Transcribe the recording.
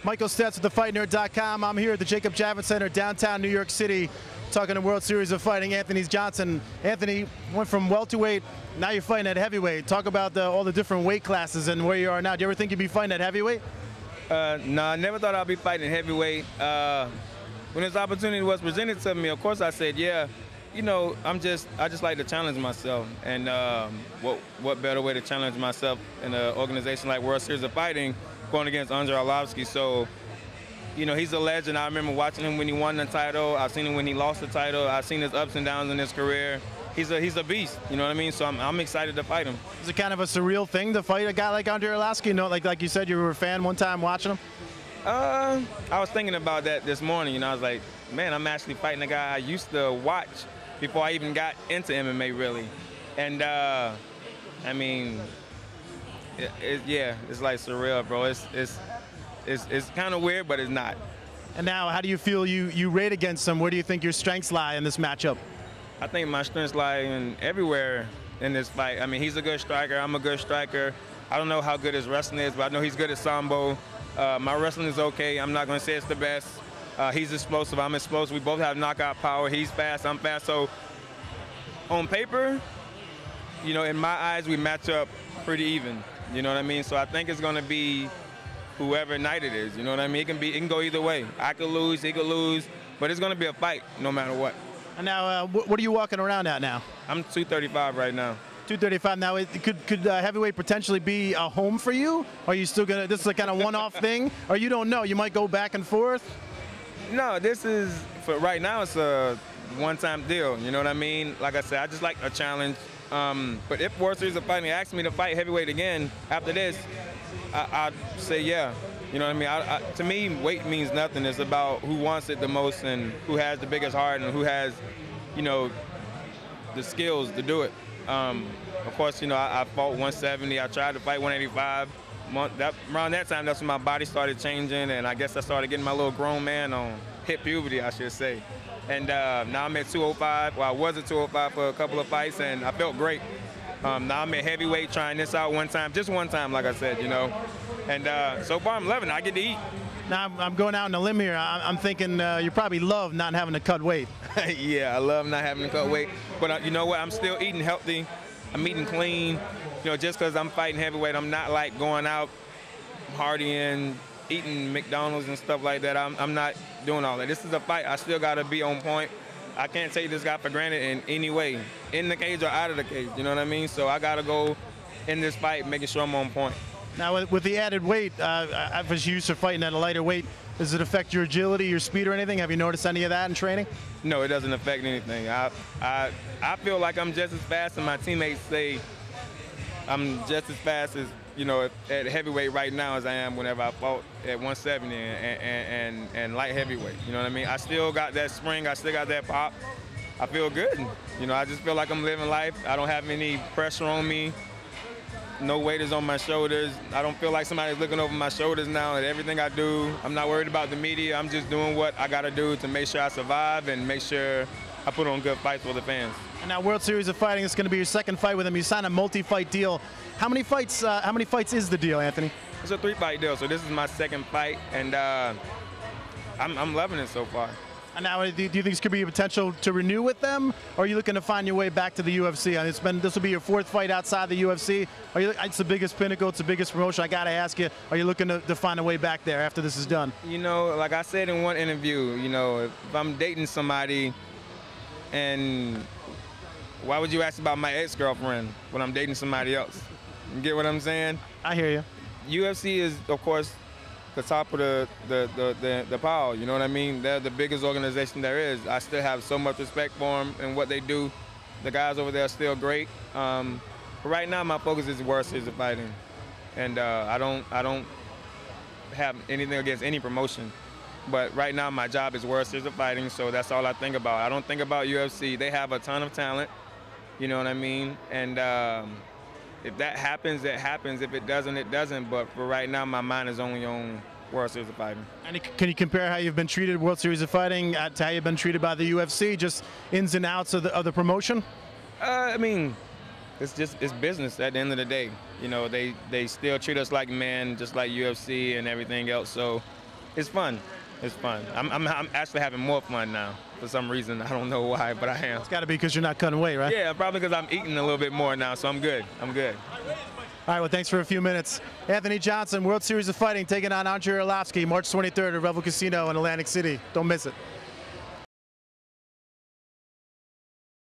Michael Stets with TheFightNerd.com. I'm here at the Jacob Javits Center, downtown New York City, talking to World Series of Fighting Anthony Johnson. Anthony went from welterweight, now you're fighting at heavyweight. Talk about all the different weight classes and where you are now. Do you ever think you'd be fighting at heavyweight? No, I never thought I'd be fighting heavyweight. When this opportunity was presented to me, of course I said, yeah. You know, I just like to challenge myself, and what better way to challenge myself in an organization like World Series of Fighting, going against Andrei Arlovski. So, you know, he's a legend. I remember watching him when he won the title. I've seen him when he lost the title. I've seen his ups and downs in his career. He's a beast. You know what I mean? So I'm excited to fight him. Is it kind of a surreal thing to fight a guy like Andrei Arlovski? You know, like you said, you were a fan one time watching him. I was thinking about that this morning. You know, I was like, man, I'm actually fighting a guy I used to watch before I even got into MMA, really. And I mean, it's like surreal, bro. It's kind of weird, but it's not. And now, how do you feel you rate against him? Where do you think your strengths lie in this matchup? I think my strengths lie in everywhere in this fight. I mean, he's a good striker. I'm a good striker. I don't know how good his wrestling is, but I know he's good at sambo. My wrestling is okay. I'm not going to say it's the best. He's explosive, I'm explosive. We both have knockout power. He's fast, I'm fast. So on paper, you know, in my eyes, we match up pretty even. You know what I mean? So I think it's going to be whoever night it is. You know what I mean? It can go either way. I could lose, he could lose, but it's going to be a fight no matter what. And now, what are you walking around at now? I'm 235 right now. 235 now. Could heavyweight potentially be a home for you? Or are you still gonna? This is a kind of one-off thing, or you don't know? You might go back and forth. No, this is for right now. It's a one-time deal. You know what I mean? Like I said, I just like a challenge. But if World Series of Fighting asked me to fight heavyweight again after this, I'd say yeah. You know what I mean? To me, weight means nothing. It's about who wants it the most and who has the biggest heart and who has, you know, the skills to do it. Of course, you know, I fought 170. I tried to fight 185. Around that time, that's when my body started changing, and I guess I started getting my little grown man on hit puberty, I should say. And now I'm at 205. Well, I was at 205 for a couple of fights, and I felt great. Now I'm at heavyweight, trying this out just one time, like I said, you know. And so far I'm loving it. I get to eat. Now I'm going out on a limb here. I'm thinking you probably love not having to cut weight. Yeah, I love not having to cut weight. But you know what? I'm still eating healthy. I'm eating clean. You know, just because I'm fighting heavyweight, I'm not like going out partying, eating McDonald's and stuff like that. I'm not doing all that. This is a fight. I still got to be on point. I can't take this guy for granted in any way, in the cage or out of the cage. You know what I mean? So I got to go in this fight making sure I'm on point. Now, with the added weight, I was used to fighting at a lighter weight. Does it affect your agility, your speed, or anything? Have you noticed any of that in training? No, it doesn't affect anything. I feel like I'm just as fast, and my teammates say I'm just as fast as, you know, at heavyweight right now as I am whenever I fought at 170 and light heavyweight. You know what I mean? I still got that spring. I still got that pop. I feel good. You know, I just feel like I'm living life. I don't have any pressure on me. No weight is on my shoulders. I don't feel like somebody's looking over my shoulders now at everything I do. I'm not worried about the media. I'm just doing what I got to do to make sure I survive and make sure I put on good fights for the fans. And now World Series of Fighting is going to be your second fight with him. You signed a multi-fight deal. How many fights is the deal, Anthony? It's a 3-fight deal, so this is my second fight, and I'm loving it so far. And now, do you think this could be a potential to renew with them, or are you looking to find your way back to the UFC? I mean, this will be your fourth fight outside the UFC. It's the biggest pinnacle, it's the biggest promotion. I got to ask you, are you looking to find a way back there after this is done? You know, like I said in one interview, you know, if I'm dating somebody, and why would you ask about my ex-girlfriend when I'm dating somebody else? You get what I'm saying? I hear you. UFC is, of course, the top of the pile, you know what I mean? They're the biggest organization there is. I still have so much respect for them and what they do. The guys over there are still great. But right now, my focus is World Series of Fighting, and I don't have anything against any promotion. But right now, my job is World Series of Fighting, so that's all I think about. I don't think about UFC. They have a ton of talent, you know what I mean? And if that happens, it happens. If it doesn't, it doesn't. But for right now, my mind is only on World Series of Fighting. And can you compare how you've been treated World Series of Fighting to how you've been treated by the UFC, just ins and outs of the promotion? I mean, it's business at the end of the day. You know, they still treat us like men, just like UFC and everything else. So It's fun. It's fun. I'm actually having more fun now for some reason. I don't know why, but I am. It's got to be because you're not cutting weight, right? Yeah, probably because I'm eating a little bit more now, so I'm good. I'm good. All right, well, thanks for a few minutes. Anthony Johnson, World Series of Fighting, taking on Andrei Arlovski, March 23rd at Revel Casino in Atlantic City. Don't miss it.